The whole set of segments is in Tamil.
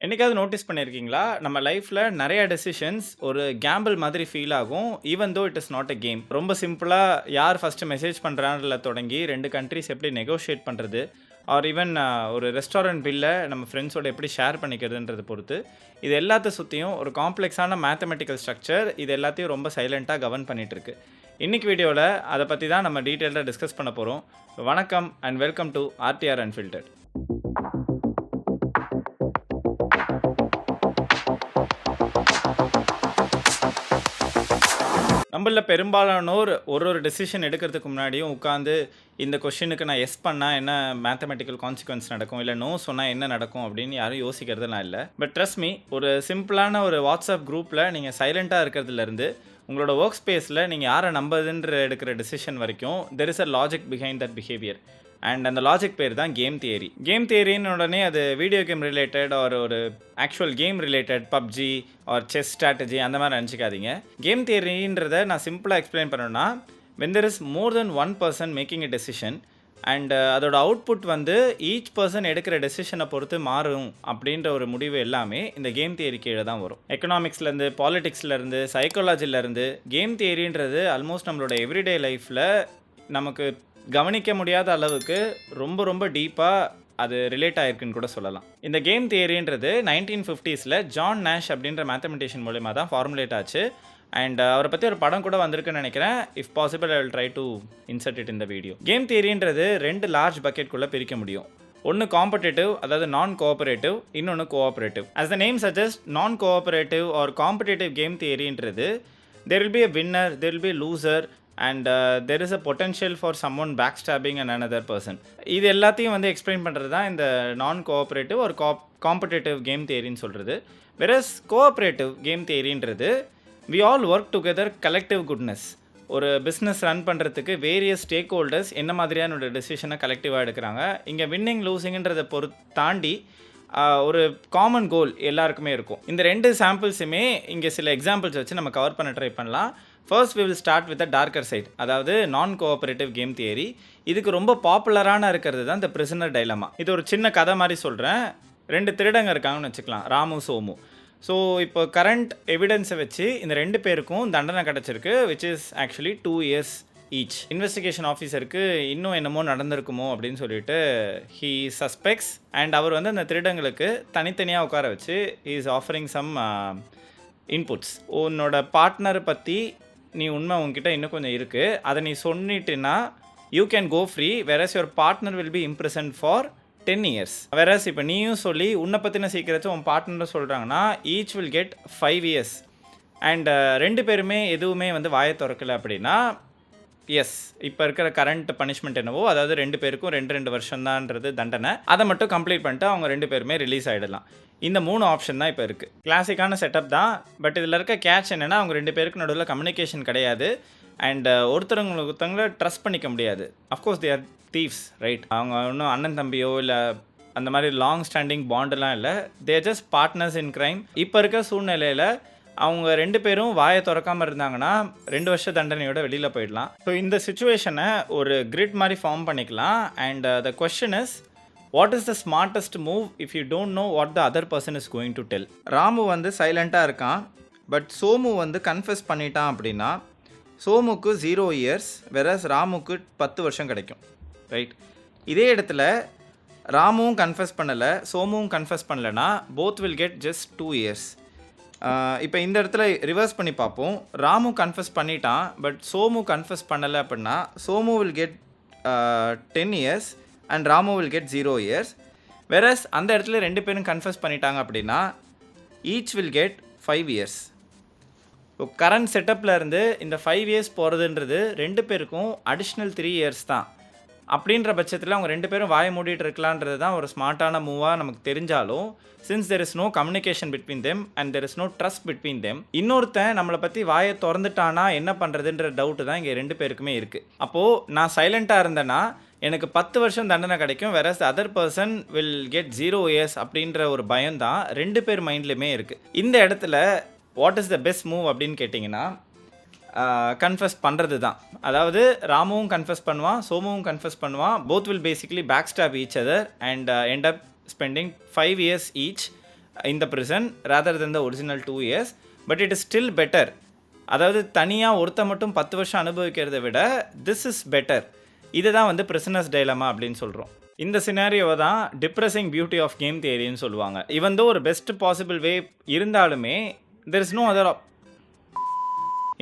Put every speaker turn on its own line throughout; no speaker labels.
என்னைக்காவது நோட்டீஸ் பண்ணியிருக்கீங்களா? நம்ம லைஃப்ல நெறைய டெசிஷன்ஸ் ஒரு கேம்பிள் மாதிரி ஃபீல் ஆகும். Even though it is not a game. ரொம்ப சிம்பிளா யார் ஃபர்ஸ்ட்டு மெசேஜ் பண்றான்ல தொடங்கி 2 கண்ட்ரீஸ் எப்படி நெகோஷியேட் பண்றது? ஆர் ஈவன் ஒரு ரெஸ்டாரண்ட் பில்ல நம்ம ஃப்ரெண்ட்ஸோட எப்படி ஷேர் பண்ணிக்கிறதுன்றத பொறுத்து, இது எல்லாத்த சுத்தியும் ஒரு காம்ப்ளக்ஸான மேத்தமேட்டிக்கல் ஸ்ட்ரக்சர் இது எல்லாத்தையும் ரொம்ப சைலன்ட்டா கவர்ன் பண்ணிட்டுருக்கு. இன்னைக்கு வீடியோல அத பத்தி தான் நம்ம டீட்டெயில்டா டிஸ்கஸ் பண்ண போறோம். வணக்கம் and welcome to RTR unfiltered. நம்மள்ல பெரும்பாலானோர் ஒரு டெசிஷன் எடுக்கிறதுக்கு முன்னாடியும் உட்காந்து, இந்த கொஸ்டினுக்கு நான் எஸ் பண்ணா என்ன மேத்தமேட்டிக்கல் கான்சிக்வென்ஸ் நடக்கும்? இல்ல நோ சொன்னா என்ன நடக்கும்? அப்படின்னு யாரும் யோசிக்கிறதுலாம் இல்ல. பட் ட்ரஸ்ட் மீ, ஒரு சிம்பிளான ஒரு வாட்ஸ்அப் குரூப்ல நீங்க சைலன்ட்டா இருக்கிறதுலருந்து, உங்களோட வொர்க் ஸ்பேஸ்ல நீங்க யார நம்புறதுன்ற எடுக்கிற டெசிஷன் வரைக்கும், there is a logic behind that behaviour. And அந்த லாஜிக் பேர் தான் கேம் தியரி. கேம் தியரின்னு உடனே அது வீடியோ கேம் ரிலேட்டட் ஆர் ஒரு actual game related PUBG or chess strategy அந்த மாதிரி நினச்சிக்காதீங்க. கேம் தியரின்றதை நான் சிம்பிளாக எக்ஸ்பிளைன் பண்ணணும்னா, when there is more than one person making a decision and அதோட அவுட்புட் வந்து ஈச் பர்சன் எடுக்கிற டெசிஷனை பொறுத்து மாறும் அப்படின்ற ஒரு முடிவு எல்லாமே இந்த கேம் தியரி கீழே தான் வரும். எக்கனாமிக்ஸ்லேருந்து, பாலிடிக்ஸ்லேருந்து, சைக்காலஜிலேருந்து கேம் தியரின்றது ஆல்மோஸ்ட் நம்மளோட எவ்ரிடே லைஃப்பில் நமக்கு கவனிக்க முடியாத அளவுக்கு ரொம்ப ரொம்ப டீப்பாக அது ரிலேட் ஆகிருக்குன்னு கூட சொல்லலாம். இந்த கேம் தியரின்றது 1950s ஜான் நேஷ் அப்படின்ற மேத்தமெட்டிஷியன் மூலயமா தான் ஃபார்முலேட் ஆச்சு. அண்ட் அவரை பற்றி ஒரு படம் கூட வந்திருக்குன்னு நினைக்கிறேன். If possible I will try to insert it இந்த வீடியோ. கேம் தியரின்றது 2 லார்ஜ் பக்கெட்குள்ளே பிரிக்க முடியும். ஒன்று காம்படிட்டிவ், அதாவது நான் கோஆபரேட்டிவ், இன்னொன்று cooperative. As the name suggest, non cooperative or competitive game தியரின்றது there will be a winner, there will be a loser and there is a potential for someone backstabbing another person. இது எல்லாத்தையும் வந்து எக்ஸ்பிளைன் பண்ணுறது தான் இந்த நான் கோஆபரேட்டிவ் ஒரு காம்படிட்டிவ் கேம் தியரின்னு சொல்கிறது. வெரஸ் கோஆபரேட்டிவ் கேம் தியரின்றது we all work together collective goodness. ஒரு பிஸ்னஸ் ரன் பண்ணுறதுக்கு வேரியஸ் ஸ்டேக் ஹோல்டர்ஸ் என்ன மாதிரியான ஒரு டெசிஷனை கலெக்டிவாக எடுக்கிறாங்க. இங்கே வின்னிங் லூசிங்கன்றதை தாண்டி ஒரு காமன் கோல் எல்லாருக்குமே இருக்கும். இந்த 2 சாம்பிள்ஸுமே இங்கே சில எக்ஸாம்பிள்ஸ் வச்சு நம்ம கவர் பண்ண ட்ரை பண்ணலாம். First we will start with the darker side, அதாவது நான் கோஆபரேட்டிவ் கேம் தியரி. இதுக்கு ரொம்ப பாப்புலரான இருக்கிறது தான் இந்த பிரிசனர் டைலமா. இது ஒரு சின்ன கதை மாதிரி சொல்கிறேன். 2 திருடங்க இருக்காங்கன்னு வச்சுக்கலாம், ராமு சோமு. ஸோ இப்போ கரண்ட் எவிடன்ஸை வச்சு இந்த 2 பேருக்கும் தண்டனை கிடச்சிருக்கு, which is actually 2 years each. Investigation ஆஃபீஸருக்கு இன்னும் என்னமோ நடந்திருக்குமோ அப்படின்னு சொல்லிட்டு ஹீ சஸ்பெக்ட்ஸ். அண்ட் அவர் வந்து அந்த திருடங்களுக்கு தனித்தனியாக உட்கார வச்சு he is offering some inputs. உன்னோட பார்ட்னரை பற்றி நீ உண்மை உங்ககிட்ட இன்னும் கொஞ்சம் இருக்குது, அதை நீ சொன்னிட்டுன்னா you can go free, versus your partner will be imprisoned for 10 years. Versus இப்போ நீயும் சொல்லி உன்னை பற்றின சீக்கிரத்தை உன் பார்ட்னர் சொல்கிறாங்கன்னா each will get 5 years. And 2 பேருமே எதுவுமே வந்து வாயை திறக்கலை அப்படின்னா எஸ், இப்போ இருக்கிற கரண்ட் பனிஷ்மெண்ட் என்னவோ, அதாவது 2 பேருக்கும் 2 வருஷம் தான்ன்றது தண்டனை, அதை மட்டும் கம்ப்ளீட் பண்ணிட்டு அவங்க 2 பேருமே ரிலீஸ் ஆகிடலாம். இந்த 3 ஆப்ஷன் தான் இப்போ இருக்குது. கிளாசிக்கான செட்டப் தான். பட் இதில் இருக்க கேட்ச் என்னென்னா, அவங்க 2 பேருக்கு நடுவில் கம்யூனிகேஷன் கிடையாது. அண்ட் ஒருத்தவங்களை ட்ரஸ்ட் பண்ணிக்க முடியாது. Of course they are thieves, right? அவங்க இன்னும் அண்ணன் தம்பியோ இல்லை அந்த மாதிரி லாங் ஸ்டாண்டிங் பாண்டெல்லாம் இல்லை. They are just partners in crime. இப்போ இருக்க சூழ்நிலையில் அவங்க 2 பேரும் வாயை திறக்காமல் இருந்தாங்கன்னா 2 வருஷ தண்டனையோட வெளியில் போயிடலாம். ஸோ இந்த சுச்சுவேஷனை ஒரு கிரிட் மாதிரி ஃபார்ம் பண்ணிக்கலாம். And the question is, what is the smartest move if you don't know what the other person is going to tell? Ramu வந்து சைலண்ட்டாக இருக்கான், பட் சோமு வந்து கன்ஃபெஸ் பண்ணிட்டான் அப்படின்னா சோமுக்கு 0 years, வெரஸ் ராமுக்கு 10 வருஷம் கிடைக்கும், ரைட்? இதே இடத்துல ராமுவும் கன்ஃபெஸ் பண்ணலை, சோமுவும் கன்ஃபெஸ் பண்ணலைன்னா both will get just 2 years. இப்போ இந்த இடத்துல ரிவர்ஸ் பண்ணி பார்ப்போம். ராமு கன்ஃபெஸ் பண்ணிட்டான், பட் சோமு கன்ஃபெஸ் பண்ணலை அப்படின்னா Somu will get 10 years and Ramu will get 0 years. Versus அந்த இடத்துல 2 பேரும் கன்ஃபெஸ் பண்ணிட்டாங்க அப்படின்னா ஈச் வில் கெட் 5 years. இப்போ கரண்ட் செட்டப்பில் இருந்து இந்த 5 years போகிறதுன்றது 2 பேருக்கும் அடிஷ்னல் 3 years தான். அப்படின்ற பட்சத்தில் அவங்க 2 பேரும் வாயை மூடிட்டு இருக்கலான்றது தான் ஒரு ஸ்மார்ட்டான மூவாக நமக்கு தெரிஞ்சாலும், since there is no communication between them and there is no trust between them, இன்னொருத்தன் நம்மளை பற்றி வாயை திறந்துட்டானா என்ன பண்ணுறதுன்ற டவுட்டு தான் இங்கே 2 பேருக்குமே இருக்குது. அப்போது நான் சைலண்ட்டாக இருந்தேன்னா எனக்கு 10 வருஷம் தண்டனை கிடைக்கும், versus other person will get 0 years அப்படின்ற ஒரு பயம் தான் 2 பேர் மைண்ட்லேயுமே இருக்குது. இந்த இடத்துல what is the best move அப்படின்னு கேட்டிங்கன்னா, கன்ஃபெஸ் பண்ணுறது தான். அதாவது ராமுவும் கன்ஃபெஸ் பண்ணுவான், சோமுவும் கன்ஃபெஸ் பண்ணுவான். Both will basically backstab each other and end up spending 5 years each. in the prison rather than the original 2 years, but it is still better. அதாவது தனியாக ஒருத்த மட்டும் 10 வருஷம் அனுபவிக்கிறதை விட திஸ் இஸ் பெட்டர். இதுதான் வந்து பிரிசனர்ஸ் டைலமா அப்படின்னு சொல்கிறோம். இந்த சினாரியோவை தான் டிப்ரெசிங் பியூட்டி ஆஃப் கேம் தியரின்னு சொல்லுவாங்க. இவன் ஒரு பெஸ்ட் பாசிபிள் வே இருந்தாலுமே there is no other.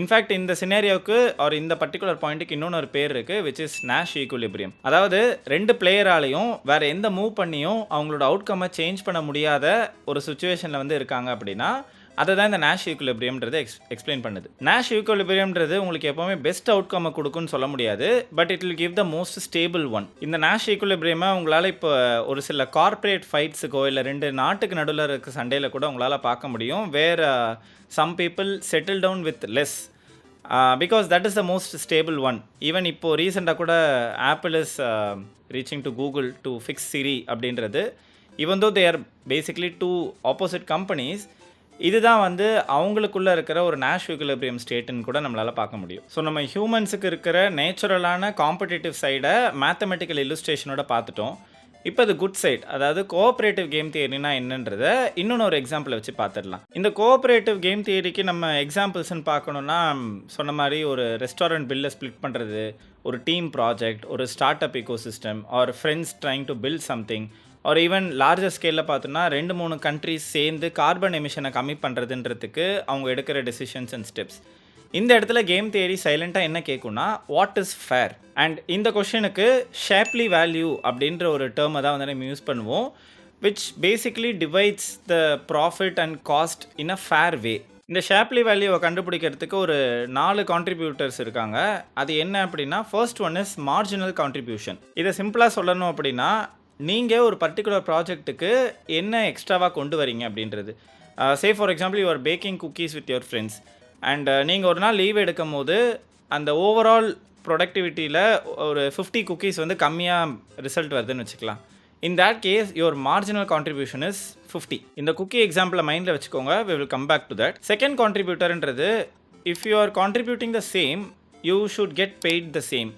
In fact இந்த சினாரியோவுக்கு ஒரு இந்த பர்டிகுலர் பாயிண்ட்டுக்கு இன்னொன்று ஒரு பேர் இருக்குது, விச் இஸ் நாஷ் ஈக்குலிபிரியம். அதாவது 2 பிளேயராலையும் வேறு எந்த மூவ் பண்ணியும் அவங்களோட அவுட்கம்மை சேஞ்ச் பண்ண முடியாத ஒரு சுச்சுவேஷனில் வந்து இருக்காங்க அப்படின்னா அதை தான் இந்த நாஷ் ஈக்குலிபிரியம்ன்றது எக்ஸ்பிளைன் பண்ணுது. நாஷ் ஈக்குலிபிரியம்ன்றது உங்களுக்கு எப்போவுமே பெஸ்ட் அவுட்கம்மை கொடுக்குன்னு சொல்ல முடியாது, but it will give the most stable one. இந்த நாஷ் ஈக்குலிபிரியமை உங்களால் இப்போ ஒரு சில கார்ப்பரேட் ஃபைட்ஸுக்கோ இல்லை 2 நாட்டுக்கு நடுவில் இருக்க சண்டையில் கூட உங்களால் பார்க்க முடியும், where some people settle down with less, because that is the most stable one. Even இப்போது ரீசெண்டாக கூட Apple is reaching to Google to fix Siri அப்படின்றது. Even though they are basically 2 opposite companies, இதுதான் வந்து அவங்களுக்குள்ளே இருக்கிற ஒரு நாஷ் ஈக்குலிபிரியம் ஸ்டேட்டுன்னு கூட நம்மளால் பார்க்க முடியும். ஸோ நம்ம ஹியூமன்ஸுக்கு இருக்கிற நேச்சுரலான காம்படிட்டிவ் சைடை மேத்தமெட்டிக்கல் இல்லுஸ்ட்ரேஷனோட பார்த்துட்டோம். இப்போ அது குட் சைட், அதாவது கோஆப்ரேட்டிவ் கேம் தியரினா என்னன்றதை இன்னொன்று ஒரு எக்ஸாம்பிளை வச்சு பார்த்துடலாம். இந்த கோஆப்ரேட்டிவ் கேம் தியரிக்கு நம்ம எக்ஸாம்பிள்ஸ்ன்னு பார்க்கணுன்னா சொன்ன மாதிரி ஒரு ரெஸ்டாரண்ட் பில்லை ஸ்ப்ளிட் பண்ணுறது, ஒரு டீம் ப்ராஜெக்ட், ஒரு start up ecosystem, or friends trying to build something, ஒரு ஈவன் லார்ஜர் ஸ்கேலில் பார்த்தோன்னா 2-3 கண்ட்ரிஸ் சேர்ந்து கார்பன் எமிஷனை கம்மி பண்ணுறதுன்றதுக்கு அவங்க எடுக்கிற டெசிஷன்ஸ் அண்ட் ஸ்டெப்ஸ். இந்த இடத்துல கேம் தியரி சைலண்ட்டாக என்ன கேட்கும்னா வாட் இஸ் ஃபேர். அண்ட் இந்த கொஷனுக்கு ஷேப்லி வேல்யூ அப்படின்ற ஒரு டேர்மை தான் வந்து நம்ம யூஸ் பண்ணுவோம், which basically divides the profit and cost in a fair way. இந்த ஷேப்லி வேல்யூவை கண்டுபிடிக்கிறதுக்கு ஒரு 4 கான்ட்ரிபியூட்டர்ஸ் இருக்காங்க. அது என்ன அப்படின்னா, first one is marginal contribution. இதை சிம்பிளாக சொல்லணும் அப்படின்னா, நீங்கள் ஒரு பர்டிகுலர் ப்ராஜெக்ட்டுக்கு என்ன எக்ஸ்ட்ராவாக கொண்டு வரீங்க அப்படின்றது. Say for example you are baking cookies with your friends and நீங்கள் ஒரு நாள் லீவ் எடுக்கும் போது அந்த ஓவரால் ப்ரொடக்டிவிட்டியில் ஒரு 50 குக்கீஸ் வந்து கம்மியாக ரிசல்ட் வருதுன்னு வச்சுக்கலாம். In that case your marginal contribution is 50. இந்த குக்கி எக்ஸாம்பிளை மைண்டில் வச்சுக்கோங்க, we will come back to that. Second கான்ட்ரிபியூட்டர்ன்றது, if you are contributing the same you should get paid the same.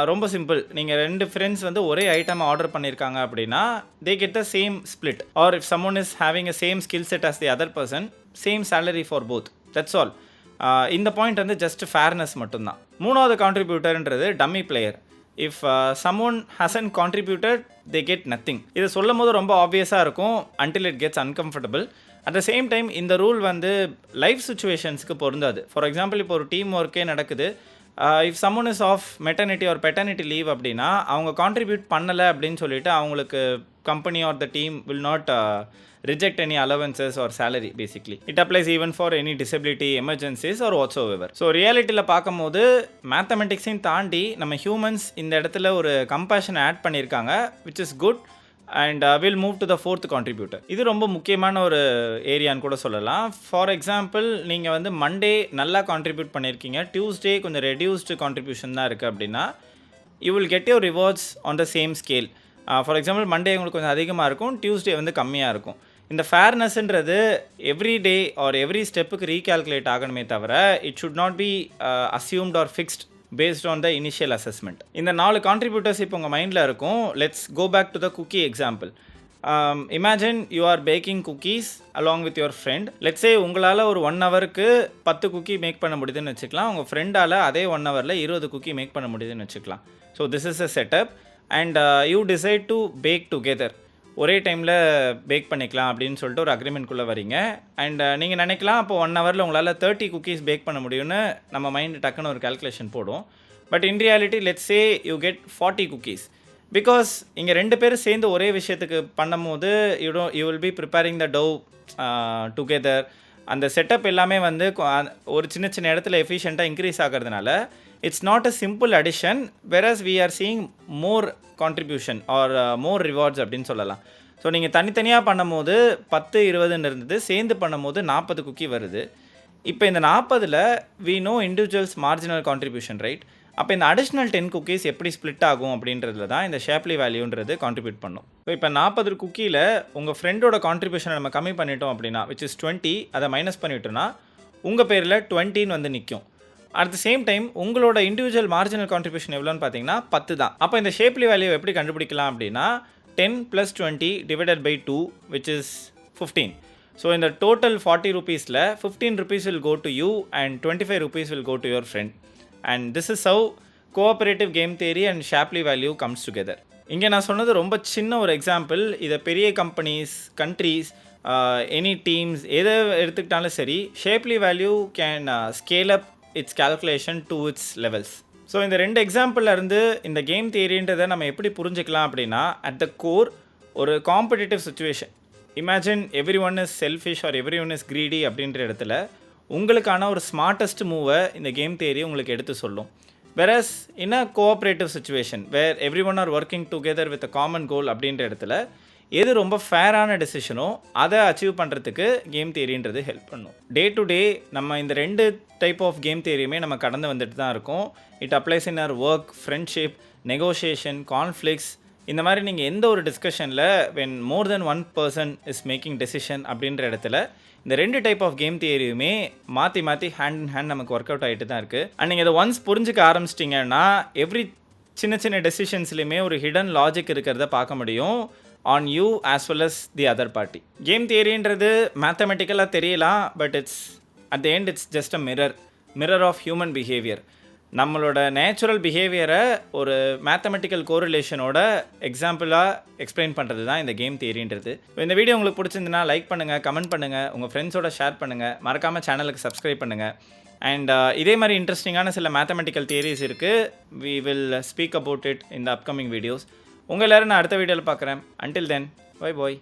ரொம்ப சிம்பிள். நீங்கள் 2 ஃப்ரெண்ட்ஸ் வந்து ஒரே ஐட்டம் ஆர்டர் பண்ணியிருக்காங்க அப்படின்னா they get the same split, or if someone is having a same skill set as the other person, same salary for both. That's all. இந்த பாயிண்ட் வந்து ஜஸ்ட் ஃபேர்னஸ் மட்டும்தான். மூணாவது கான்ட்ரிபியூட்டர்ன்றது dummy player. If someone has contributed they get nothing. இதை சொல்லும் போது ரொம்ப ஆப்வியஸாக இருக்கும் until it gets uncomfortable. At the same time இந்த ரூல் வந்து லைஃப் சுச்சுவேஷன்ஸ்க்கு பொருந்தாது. ஃபார் எக்ஸாம்பிள் இப்போ ஒரு டீம் ஒர்க்கே நடக்குது, if someone is off maternity or paternity leave அப்படின்னா அவங்க கான்ட்ரிபியூட் பண்ணலை அப்படின்னு சொல்லிட்டு அவங்களுக்கு company or the team will not reject any allowances or salary. Basically it applies even for any disability, emergencies or whatsoever. So ரியாலிட்டியில் பார்க்கும்போது மேத்தமெட்டிக்ஸையும் தாண்டி நம்ம ஹியூமன்ஸ் இந்த இடத்துல ஒரு கம்பேஷன் ஆட் பண்ணியிருக்காங்க, which is good. And will move to the fourth contributor. இது ரொம்ப முக்கியமான ஒரு ஏரியான்னு கூட சொல்லலாம். ஃபார் எக்ஸாம்பிள் நீங்கள் வந்து மண்டே நல்லா கான்ட்ரிபியூட் பண்ணியிருக்கீங்க, டியூஸ்டே கொஞ்சம் ரெடியூஸ்டு கான்ட்ரிபியூஷன் தான் இருக்குது அப்படின்னா you will get your rewards on the same scale. For example Monday உங்களுக்கு கொஞ்சம் அதிகமாக இருக்கும், டியூஸ்டே வந்து கம்மியாக இருக்கும். இந்த ஃபேர்னஸ்ன்றது எவ்ரி டே ஆர் எவ்ரி ஸ்டெப்புக்கு ரீகால்குலேட் ஆகணுமே தவிர it should not be assumed or fixed based on the initial assessment. இந்த 4 கான்ட்ரிபியூட்டர்ஸ் இப்போ உங்கள் மைண்டில் இருக்கும். Let's go back to the cookie example. Imagine you are baking cookies along with your friend. Let's say உங்களால் ஒரு 1 ஹவருக்கு 10 குக்கி மேக் பண்ண முடியுதுன்னு வச்சுக்கலாம். உங்கள் ஃப்ரெண்டால் அதே 1 ஹவரில் 20 குக்கி மேக் பண்ண முடியுதுன்னு வச்சுக்கலாம். So this is a setup and you decide to bake together. ஒரே டைமில் பேக் பண்ணிக்கலாம் அப்படின்னு சொல்லிட்டு ஒரு அக்ரிமெண்ட்குள்ளே வரீங்க. அண்ட் நீங்கள் நினைக்கலாம் அப்போ 1 ஹவரில் உங்களால் 30 குக்கீஸ் பேக் பண்ண முடியும்னு நம்ம மைண்டு டக்குன்னு ஒரு கால்குலேஷன் போடும். But in reality let's say you get 40 cookies. Because இங்கே 2 பேரும் சேர்ந்து ஒரே விஷயத்துக்கு பண்ணும் போது you will be preparing the dough together. அந்த செட்டப் எல்லாமே வந்து ஒரு சின்ன சின்ன இடத்துல எஃபிஷியண்ட்டாக இன்க்ரீஸ் ஆகிறதுனால it's not a simple addition, versus we are seeing more contribution or more rewards அப்படின்னு சொல்லலாம். ஸோ நீங்கள் தனித்தனியாக பண்ணும்போது 10-20 இருந்தது, சேர்ந்து பண்ணும்போது 40 குக்கி வருது. இப்போ இந்த 40ல் we know individuals marginal contribution, right? அப்போ இந்த அடிஷ்னல் 10 குக்கீஸ் எப்படி ஸ்ப்ளிட் ஆகும் அப்படின்றதுல தான் இந்த ஷேப்லி வேல்யூன்றது கான்ட்ரிபியூட் பண்ணும். இப்போ 40 குக்கியில் உங்கள் ஃப்ரெண்டோட கான்ட்ரிபியூஷனை நம்ம கம்மி பண்ணிட்டோம் அப்படின்னா விச் இஸ் 20, அதை மைனஸ் பண்ணிட்டோன்னா உங்கள் பேரில் 20 வந்து நிற்கும். அட் த சேம் டைம் உங்களோட இண்டிவிஜுவல் மார்ஜினல் கான்ட்ரிபியூஷன் எவ்வளோன்னு பார்த்தீங்கன்னா 10 தான். அப்போ இந்த ஷேப்லி வேல்யூ எப்படி கண்டுபிடிக்கலாம் அப்படின்னா 10 + 20 divided by 2 which is 15. So இந்த டோட்டல் 40 ரூபீஸில் 15 rupees will go to you and 25 rupees will go to your friend. And this is how cooperative game theory and Shapley value comes together. இங்கே நான் சொன்னது ரொம்ப சின்ன ஒரு எக்ஸாம்பிள். இதை பெரிய கம்பெனிஸ், கண்ட்ரீஸ், எனி டீம்ஸ் எதை எடுத்துக்கிட்டாலும் சரி, Shapley value can scale up its calculation to its levels. So இந்த 2 எக்ஸாம்பிளில் இருந்து இந்த கேம் தியரின்றதை நம்ம எப்படி புரிஞ்சுக்கலாம் அப்படின்னா, அட் த கோர் ஒரு competitive situation. Imagine every one is selfish or every one is greedy அப்படின்ற இடத்துல உங்களுக்கான ஒரு ஸ்மார்ட்டஸ்ட் மூவை இந்த கேம் தியரி உங்களுக்கு எடுத்து சொல்லும். whereas in a cooperative situation where everyone are working together with a common goal அப்படின்ற இடத்துல எது ரொம்ப ஃபேரான டெசிஷனோ அதை அச்சீவ் பண்ணுறதுக்கு கேம் தியரின்றது ஹெல்ப் பண்ணும். டே டு டே நம்ம இந்த 2 டைப் ஆஃப் கேம் தியரியுமே நம்ம கடந்து வந்துட்டு தான் இருக்கோம். It applies in our work, friendship, negotiation, conflicts. இந்த மாதிரி நீங்கள் எந்த ஒரு டிஸ்கஷனில் when more then 1 person is making decision அப்படின்ற இடத்துல இந்த 2 டைப் ஆஃப் கேம் தியரியுமே மாற்றி ஹேண்ட் இன் ஹேண்ட் நமக்கு ஒர்க் அவுட் ஆகிட்டு தான் இருக்குது. அண்ட் நீங்கள் இதை ஒன்ஸ் புரிஞ்சுக்க ஆரம்பிச்சிட்டிங்கன்னா எவ்ரி சின்ன டெசிஷன்ஸ்லையுமே ஒரு ஹிடன் லாஜிக் இருக்கிறத பார்க்க முடியும் on you as well as the other party. Game தியரின்றது மேத்தமெட்டிக்கலாக தெரியலாம், but it's at the end it's just a mirror of human behaviour. நம்மளோட நேச்சுரல் பிஹேவியரை ஒரு மேத்தமெட்டிக்கல் கோரிலேஷனோட எக்ஸாம்பிளாக எக்ஸ்பிளைன் பண்ணுறது தான் இந்த கேம் தியரின்றது. இந்த வீடியோ உங்களுக்கு பிடிச்சிருந்துன்னா லைக் பண்ணுங்கள், கமெண்ட் பண்ணுங்கள், உங்கள் ஃப்ரெண்ட்ஸோட ஷேர் பண்ணுங்கள், மறக்காமல் சேனலுக்கு சப்ஸ்கிரைப் பண்ணுங்கள். அண்ட் இதே மாதிரி இன்ட்ரெஸ்டிங்கான சில மேத்தமெட்டிக்கல் தியரிஸ் இருக்குது. We will speak about it in the upcoming videos. உங்கள் எல்லோரும் நான் அடுத்த வீடியோவில் பார்க்குறேன். அன்டில் தென், பை பாய்.